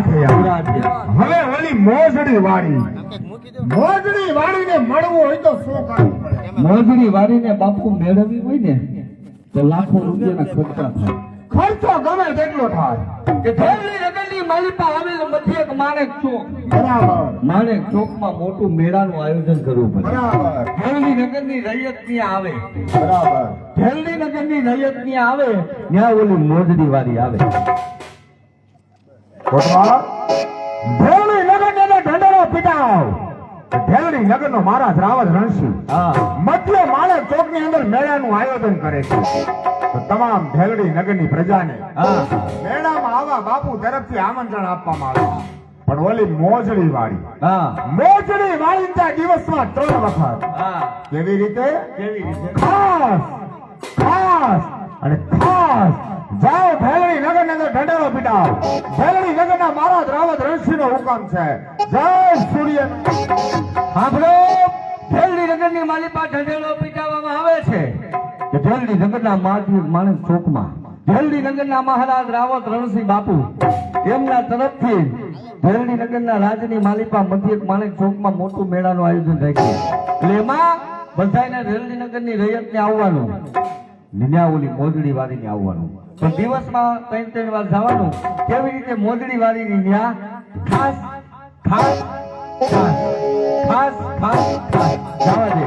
પૂરા થયા. હવે ઓલી મોજડી વાળીને મળવું હોય તો શું કરવું પડે? મોજડી વાળીને બાપુ મેળવવી હોય ને તો લાખો રૂપિયાના ખર્ચા થાય. ખર્ચો ગમે તેટલો થાય. કે થેલી નગરની માલિપા આવેલ મધ્ય એક માણેક ચોક. બરાબર. માણેક ચોકમાં મોટું મેળાનું આયોજન કરવું પડે. બરાબર. થેલી નગરની રૈયત ત્યાં આવે. બરાબર. થેલી નગરની રૈયત ત્યાં આવે ત્યાં ઓલી મોજડી વાળી આવે. કોટવાળ ધેવડી નગરને ઢંઢેરો પીટાવ. ધેવડી નગરનો મહારાજ રાવત રણસિંહ મધ્ય માણેક ચોકની અંદર મેળાનું આયોજન કરે છે. તો તમામ ધેવડી નગરની પ્રજાને મેળામાં આવા બાપુ તરફથી આમંત્રણ આપવામાં આવે છે. પણ ઓલી મોજડી વાળી દિવસમાં 3 વખત. કેવી રીતે? ખાસ અને ખાસ જાઓ ભેલડી નગર ની અંદર ઢંઢેરો પીટાવ. ભેલડી નગરના મહારાજ રાવત રણસિંહ નો હુકમ છે. જય સૂર્ય. સાંભળો, ભેલડી નગરની માલિપા ઢંઢેરો પીટાવવામાં આવે છે કે ભેલડી નગરના માણેક ચોકમાં ભેલડી નગરના મહારાજ રાવત રણસિંહ બાપુ એમના તરફથી ભેલડી નગરના રાજની માલિપા મધ્ય માણેક ચોકમાં મોટું મેળાનું આયોજન રાખ્યું. એટલે એમાં બધાને ભેલડી નગરની રૈયતને આવવાનું, નિન્યા ઓલી મોજડી વાળીને આવવાનું. પણ દિવસમાં 3 વાર જવાનું. કેવી રીતે? મોજડી વાળીની ન્યા ખાસ ખાસ ખાસ ખાસ ખાસ ખાસ જવા દે.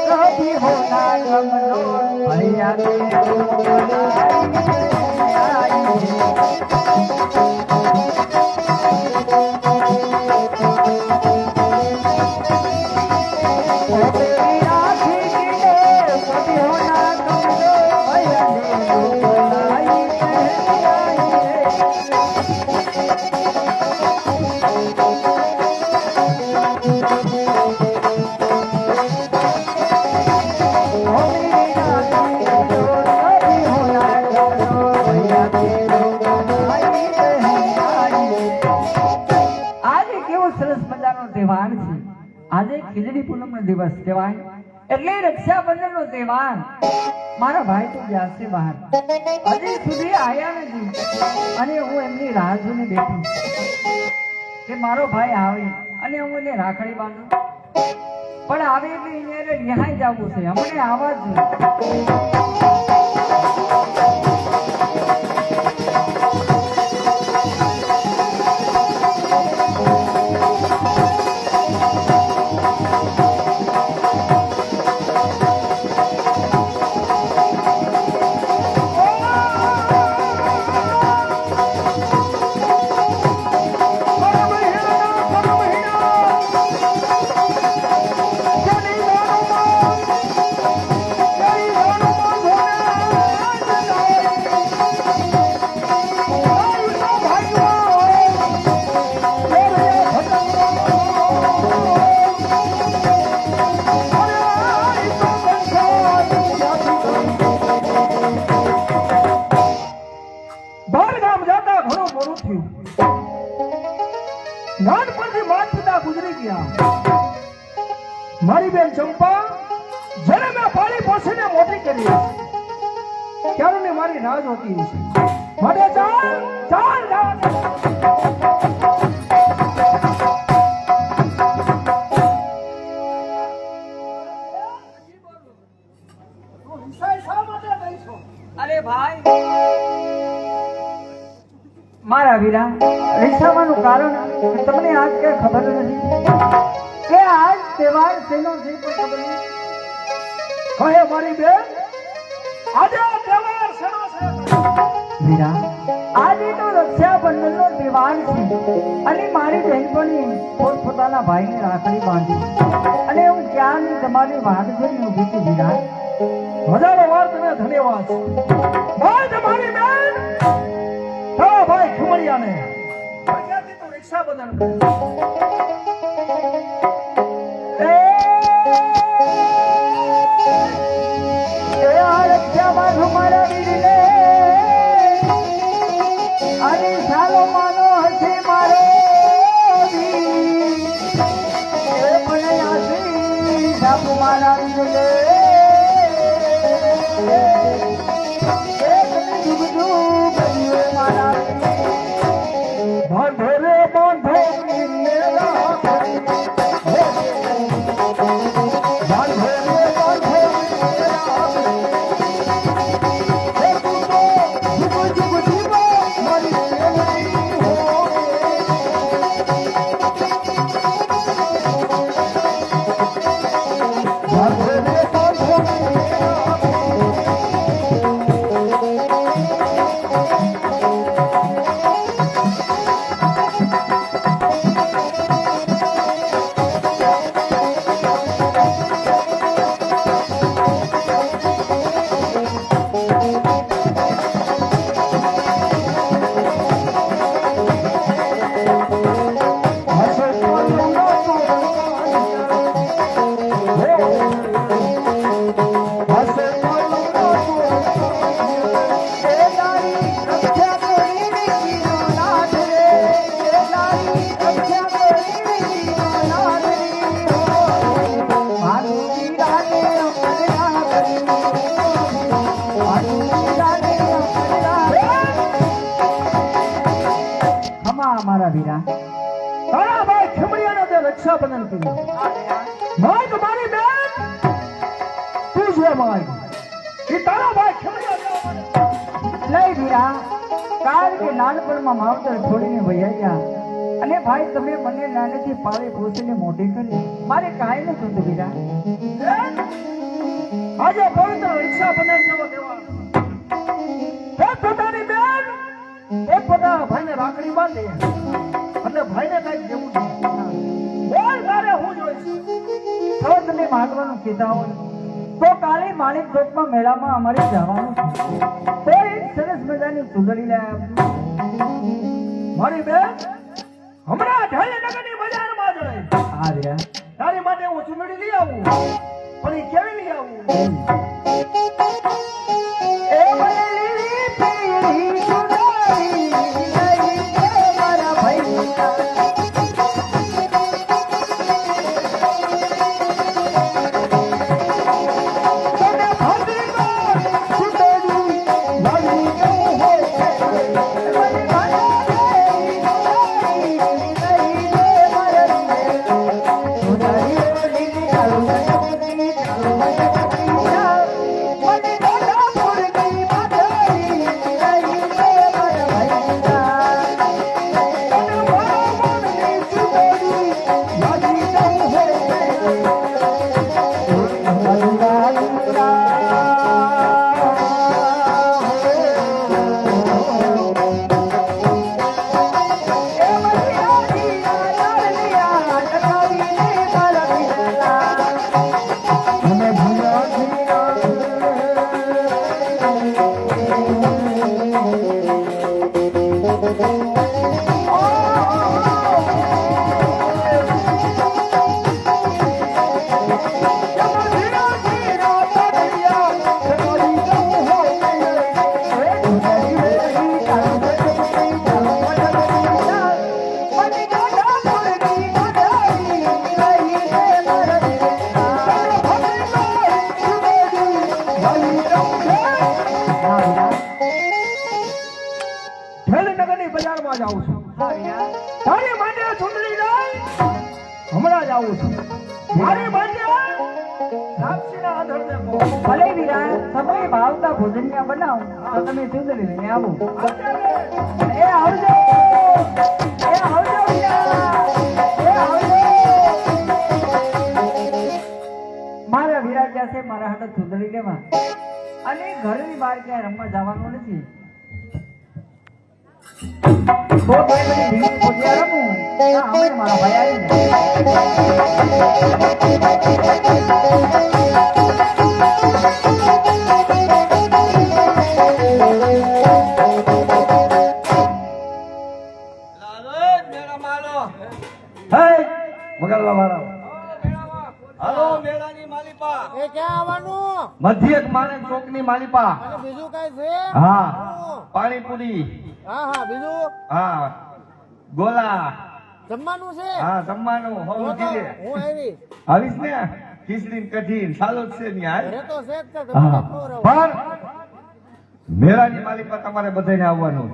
कभी होना गमनो भैया આજે ખીજડી પૂનમ નો દિવસ કહેવાય. એટલે રક્ષાબંધન નો તહેવાર. મારા ભાઈ તો ગયા છે બહાર, હજી સુધી આવ્યા નથી અને હું એમની રાહ જોઈને બેઠી કે મારો ભાઈ આવે અને હું એને રાખડી બાંધું. પણ આવે એટલે એને રિહાઈ જવું છે. અમને આવા જ મારી બેન ચંપા જેને મેં પાણી પોષીને મોટી કરી ત્યારે મારી રાહ જોતી છે. માટે ચાલ ચાલ અરે ભાઈ મારા વીરા રીસાવાનું કારણ તમને આજ કઈ ખબર નથી કે આજ તહેવાર શેનો છે પણ ખબર નહીં. કહે મારી બેન આજે તહેવાર શેનો વીરા આજે તો રક્ષાબંધનનો તહેવાર છે અને મારી બહેનપણી પોતપોતાના ભાઈને રાખડી બાંધી અને હું ક્યાંની તમારી વાત જોઈને ઊભી હતી વીરા. હજારો વાર તને ધન્યવાદ. ભાઈ તમારી બેન તારા ભાઈ ખમડિયાને અત્યારથી તું રક્ષાબંધન કર. એ આ રક્ષાબંધન મારા વીરને અને સાલો માનો હશે મારો વીર. એ પણ આશી સાપ મારા વીરને બાંધો રે બાંધો વીરને રાખડી. બાંધો રે બાંધો વીરને રાખડી. એ તું તો જુગ જુગ જીવો મારી પ્રેમની હોવે. બાંધો રે બાંધો વીરને રાખડી. મારા વીરા તારા ભાઈ ખમડિયાને તે રક્ષાબંધન કર્યું. માય તમારી બેન તું છે માય એ તારા ભાઈ ખમડિયા લઈ વીરા કારણ કે નાનપણમાં માવતર છોડીને વહ્યા ગયા અને ભાઈ તમે મને નાનેથી પાળી પોષીને મોટી કરી મારે કાંઈ ન થતું વીરા. આજે પવિત્ર રક્ષાબંધન જેવો તહેવાર પોતાની બેન પોતાના ભાઈને રાખડી બાંધે અને ભાઈને કઈ દેવું બોલ તારે હું જોઈશ. જો તમે માગવાનું કીધા હોય તો કાલે માણેક ચોકમાં મેળામાં અમારે જવાનું છે. તો એક સરસ મજાની સુંદરી લાયા મારી બેન હમણાં ઢાલીનગરની બજારમાં જ રહી. હા વીરા તારી માટે હું ચૂંટણી લઈ આવું પણ એ કેવી લઈ આવું. એ મને લીલી પીળી સુંદરી લઈ દે મારા ભૈયા. બજારમાં જાઉં છું. તારી માટે ચૂંટણી લઈ હમણાં જ આવું છું. મારી માટે લાપસીના આંધળને કહો. ભલે વીરા તમે ભાવતા ભોજનિયા બનાવો તો તમે ચૂંદડી લઈને આવો. એ આવજો એ આવજો વીરા એ આવજો. મારા વીરા ક્યાં છે મારા હાથે ચૂંદડી લેવા. અને ઘરની બહાર ક્યાંય રમવા જવાનું નથી. તો કોઈ બધી ભીડ ભૂતિયા રમું. હા, અમે મારા ભાઈ વગાડવા વાળા હાલો મેળાની માલિપા એ ક્યાં આવવાનું મધ્યક માણેક ચોકની માલિપા અને બીજું કઈ છે હા પાણીપુરી હા હા બીજું હા ગોલા જમવાનું છે હા જમવાનું તો હોવું તો જોઈએ હું આવી આવીશ ને ખીચડી કઢી સાલો છે ને યાર ઘરે તો છે જ તે તમને હા ખવડાવું. પણ મેળાની માલિપા તમારે બધાને આવવાનું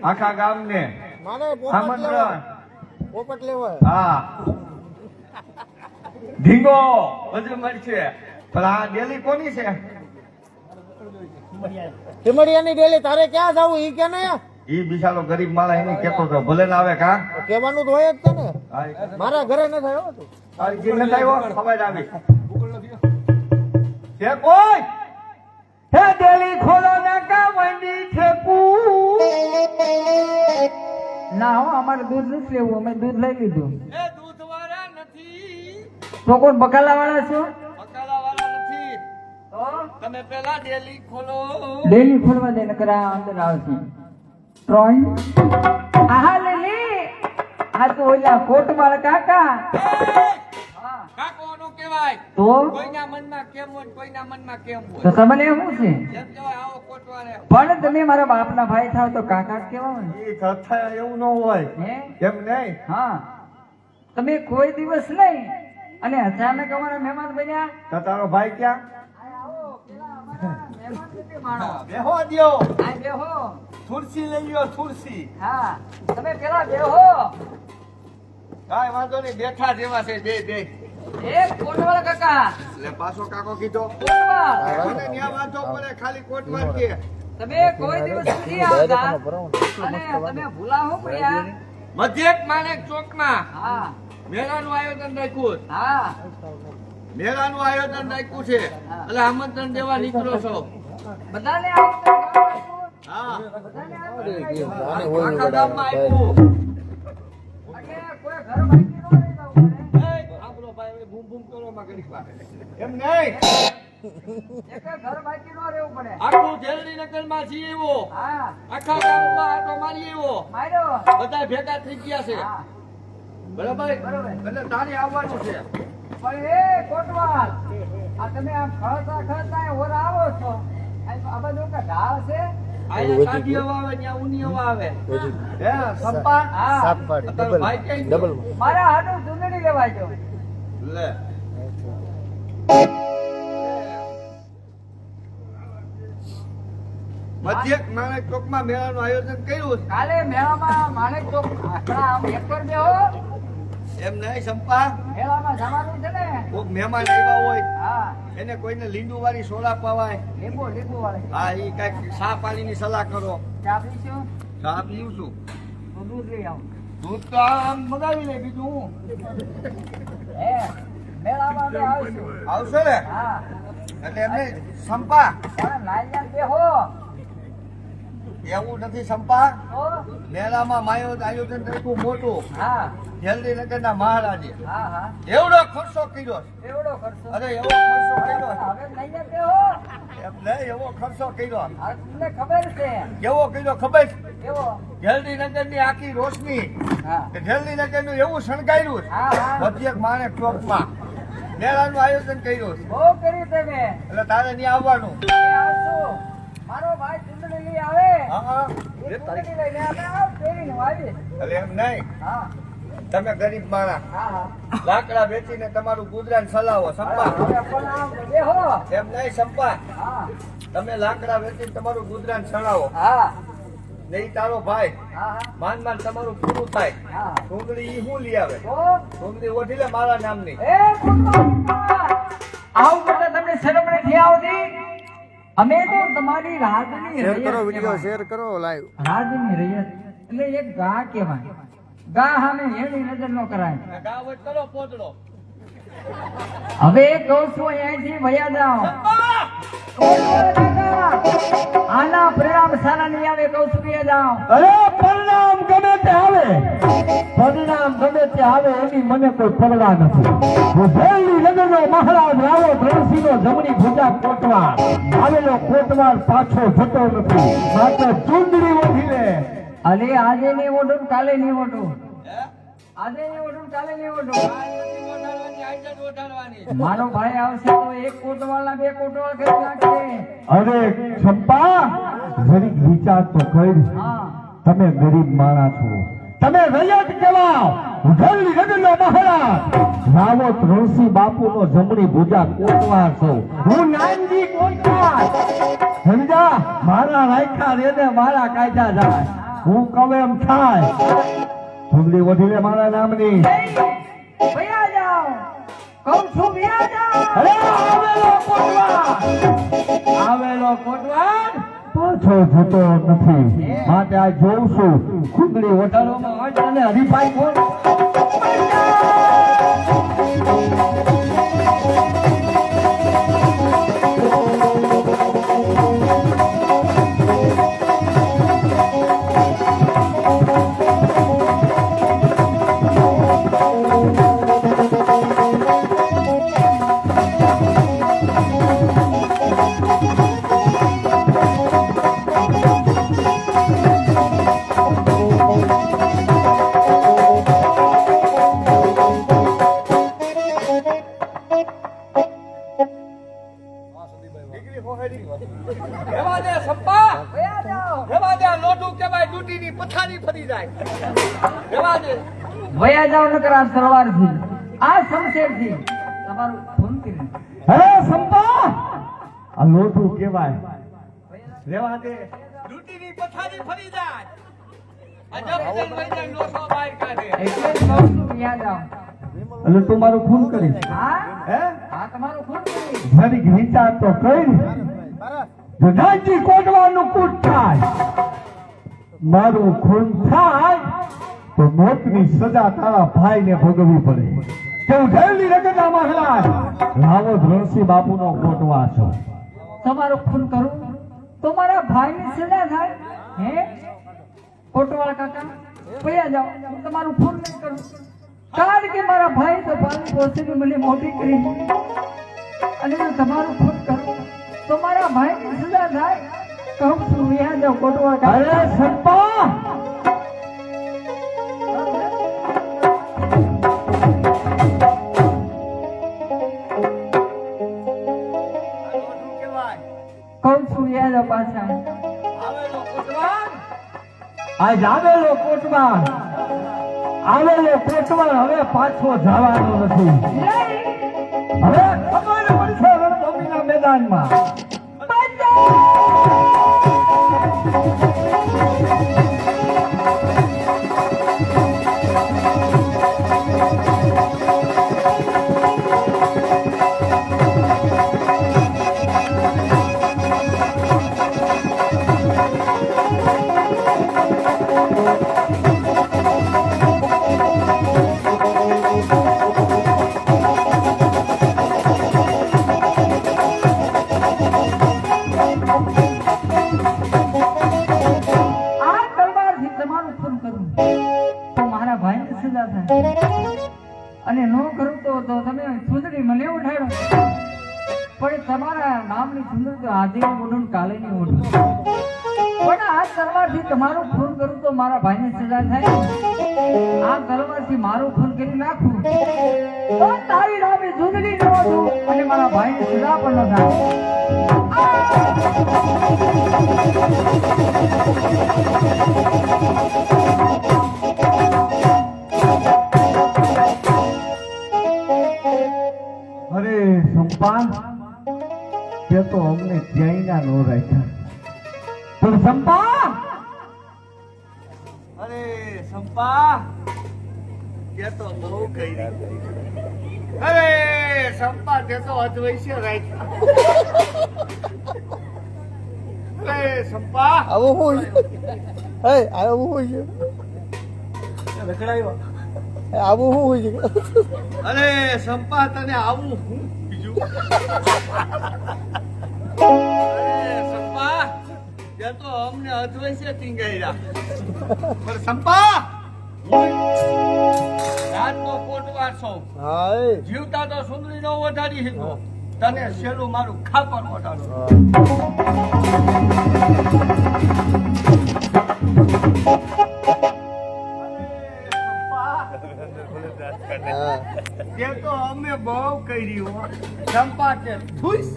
આખા ગામને મારે પોપટ લેવો આમંત્રણ પોપટ લેવો હા ઢીંગો બધું મળશે પણ આ ડેલી કોની છે ટીમડિયાની ડેલી તારે ક્યાં જવું ઈ કે ને ઈ બિચારો ગરીબ માણસ એને કેતો તો ભલે ના આવે કા કહેવાનું તો હોય જ છે ને હા, મારા ઘરે ન થયો તું તારી જે નથી આવ્યો ખબર આવી છે કોઈ હે ડેલી ખોલો ને કા વંડી ઠેકુ. ના હો, અમારે દૂધ નથી લેવું, અમે દૂધ લઈ લીધું. એ દૂધવાળા નથી તો કોણ બકાલા વાળા છો? બકાલાવાળા નથી તો તમે પેલા ડેલી ખોલો ડેલી ખોલવા દે નકર આ અંદર આવશે. ટ્રોય આહા લે લે, આ તો ઓલા કોટવાળા કાકા. હા, કાકોનો કહેવાય તો કોઈના મનમાં કેમ હોય કોઈના મનમાં કેમ તો હોય તમને શું છે? એમ કહેવાય આવો કોટવાળે પણ તમે મારા બાપના ભાઈ થાવ તો કાકા જ કહેવાય ને. ઈ કથા એવું ન હોય હે? એમ નહીં હા, તમે કોઈ દિવસ નહીં અને અચાનક અમારા મહેમાન બન્યા. તો તારો ભાઈ ક્યાં આવો, પેલા અમારા મહેમાન નથી માણો. બેહો દ્યો આ બેહો. ખુરશી લઈ લ્યો ખુરશી હા, તમે પેલા બેહો. કાંઈ વાંધો નહીં બેઠા જેવા છે બે બે એક કોટવાળા કાકા. એટલે પાછો કાકો કીધો કોટવાળ. મને ન્યા વાંધો પડે ખાલી કોટવાર કે તમે કોઈ દિવસ નથી આવતા અને તમે ભૂલા હો પડ્યા. મધ્યક માણેક ચોકમાં હા મેળાનું આયોજન રાખ્યું હા, મેળાનું આયોજન રાખ્યું છે એટલે આમંત્રણ દેવા નીકળો છો બધાને આમંત્રણ આપો. હા બધાને આમંત્રણ આપો. આખા ગામમાં આપ્યું અને કોઈ ઘર બાકી ન રહી જવું પડે. એ, સાંભળો ભાઈ હવે બૂમ બૂમ કરો માં ઘડીક વાર. એમ નહીં એક ઘર બાકી ન રહેવું પડે. આખું જેલડી નગર માં છીએ એવો હા, આખા ગામમાં આટો મારી એવો માર્યો. બધા ભેગા થઈ ગયા છે હા, બરાબર એટલે તારે આવવાનું છે પણ એ કોટવાલ, આ તમે આમ ખળતા ખળતા ઓર આવો છો. આ બધું કે ઢાળ છે. અહીંયા સાદી હવા આવે ત્યાં ઊની હવા આવે હે સંપા હા, તારો ભાઈ ક્યાં ગયો? મારા હાડું ચૂંદડી લેવા જો. લે મધ્યક માણેક ચોકમાં મેળાનું આયોજન કર્યું છે. કાલે મેળામાં માણેક ચોક આખડા આમ એક પર બેહો. એમ નહીં સંપા મેળામાં જવાનું છે ને. કોક મહેમાન આવ્યા હોય હા, એને કોઈને લીંબુ વાળી સોડા પવાય લીંબુ વાળી. હા ઈ કઈક ચા પાણીની સલાહ કરો ચા પીશું ચા પીવું છું તો દૂધ લઈ આવું. દૂધ તો આમ મગાવી લે બીજું હું હે, મેળામાં અમે આવીશું. આવશે ને હા, એટલે એમને સંપા પણ નારિયેળ બેહો. એવું નથી સંપા તો મેળામાં આયોજન રાખ્યું મોટું હા જલ્દી નગરના મહારાજે હા હા, એવડો ખર્ચો કર્યો છે. એવડો ખર્ચો. અરે એવો ખર્ચો કર્યો છે. હવે નારિયેળ બેહો. એમ નહીં એવો ખર્ચો કર્યો આ તમને ખબર છે. કેવો કર્યો ખબર છે? એવો. જલ્દી નગરની આખી રોશની હા જલ્દી નગરનું એવું શણગાર્યું છે. હા હા, મધ્યક માણેક ચોકમાં મેળાનું આયોજન કર્યું છે બહુ કર્યું તમે. એટલે તારે ત્યાં આવવાનું એ આવશું. મારો ભાઈ ચૂંટણી લઈ આવે. હા હા એ ચૂંટણી લઈને આપણે આવ ફેરીને આવીએ. એટલે એમ નહીં હા તમે ગરીબ માણસ હા હા. લાકડા વેચીને તમારું ગુજરાન ચલાવો સંપા હવે પણ આમ બેહો. એમ નહીં સંપા હા તમે લાકડા વેચીને તમારું ગુજરાન ચલાવો હા નહીં તારો ભાઈ હા માન માન તમારું પૂરું થાય હા. ડુંગળી ઈ શું લઈ આવે તો ડુંગળી ઓઢી લે મારા નામની એ આવું કરતા તમને શરમ નથી આવતી? અમે તો તમારી રાજની શેર કરો રૈયત વિડિયો કહેવાય. શેર કરો લાઈવ રાજની રૈયત એટલે એક ગા કહેવાય. ગા સામે એની નજર ન કરાય. ગાવ કરો પોતડો હવે કહું છું અહીંયાથી વયા જાઓ. સંપા! કોટવાળા કાકા! આના પરિણામ સારા નહીં આવે કહું છું કે જાઓ. અરે પરિણામ ગમે તે આવે, પરિણામ ગમે તે આવે એની મને કોઈ પરવા નથી. હું ભેલડી નગરનો મહારાજ રાવો ધરણસિંહનો જમણી ભુજા કોટવાર આવેલો કોટવાર પાછો જતો નથી. માત્ર ચૂંદડી ઓઢી લે. અરે આજે નહીં ઓઢું કાલે નહીં ઓઢું, આજે નહીં ઓઢું કાલે નહીં ઓઢું. મારો ભાઈ આવશે તો એક કોટવાળા બે કોટવાળ કરી નાખશે. અરે ચંપા, જરીક વિચાર તો કર. હા તમે ગરીબ માણસ છો, તમે રૈયત કહેવાઓ. ભેલડી નગરનો મહારાજ રાવો ધરણસિંહ બાપુનો જમણી ભુજા કોટવાર છો. હું નાનજી કોટવાર. સમજા, મારા રાખ્યા રે ને મારા કાયદા જાય. હું કહું એમ થાય. જમણી ઓઢી લે મારા નામની. ભૈયા જાઓ કહું છું ભૈયા જાઓ. અરે આવેલો કોટવાર, આવેલો કોટવાર પાછો જતો નથી. માટે આ જોઉં છું કુંડળી ઓઢાડવામાં હોય છે અને હરીફાઈ કોણ. રેવા દે સંપા, ભૈયા જાઓ. રેવા દે. આ લોઢું કહેવાય, ડૂટીની પથારી ફરી જાય. રેવા દે. ભૈયા જાઓ નકર આ તલવારથી આ શમશેરથી તમારું ખૂન કરી. અરે સંપા, આ લોટું કેવાય. રેવા દે. ડૂટીની પથારી ફરી જાય. આ જબરજસ્ત વઈ જાય, લોસો બહાર કાઢે. એટલે જ કહું છું ભૈયા જાઓ. એટલે તું મારું ખૂન કરીશ. હા હે? હા તમારું ખૂન કરી. જરીક વિચાર તો કર. જો નાનજી કોટવાનું કૂટ થાય, મારું ખૂન થાય તો મોતની સજા તારા ભાઈને ભોગવવી પડે. કેવું ભેલડી નગરના મહારાજ રાવો ધરણસિંહ બાપુનો કોટવા છો. તમારું ખૂન કરું તો મારા ભાઈની સજા થાય. હે કોટવાળ કાકા ભૈયા જાઓ. હું તમારું ખૂન નહીં કરું, કારણ કે મારા ભાઈ તો પાલી પોસીને મને મોટી કરી. અને જો તમારું ખૂન કરું તો મારા ભાઈની સજા થાય. કહું છું ભૈયા જાઓ કોટવાળ કાકા. અરે સંપા, આ લોઢું કહેવાય. કહું છું ભૈયા જાઓ પાછા. આવેલો કોટવાર, આજ આવેલો કોટમાં, આવેલો કોટમાં હવે પાછો જવાનો નથી. હવે ખબર પડશે રણભૂમિના મેદાનમાં. આ તલવારથી તમારું ખૂન કરું તો મારા ભાઈને સજા થાય. અને ન કરું તો તમે સુંદરી મને ઉઠાડો. પણ તમારા નામની સુંદર તો આજે નહીં ઓઢું કાલે નહીં ઓઢું. પણ આ તલવારથી તમારું ખૂન કરું તો મારા ભાઈને સજા થાય. આ તલવારથી મારું ખૂન કરી નાખું તો તારી નામે સુંદરી ન ઓઢું અને મારા ભાઈને સજા પણ ન થાય. અરે સંપા, તે તો અમને ક્યાંય નો રાખ્યા. પણ સંપા, અરે સંપા, તે તો બહુ કરી. અરે સંપા, તે તો અદ્વૈસ્ય રાખ્યા. અરે સંપા, આવું શું છે? હે આવું શું છે? રખડાયો. આવું શું છે? અરે સંપા, તને આવું હું બીજું. અરે સંપા, તે તો અમને અધવૈસે ટીંગાડ્યા પણ સંપા રાતનો કોટવાર છો હા એ જીવતા તો સુંદરી નો વધારી શકો તને છેલ્લું મારું ખાપર વટાડું હા તે તો અમે બહુ કરી હો ચંપા કે ખુશ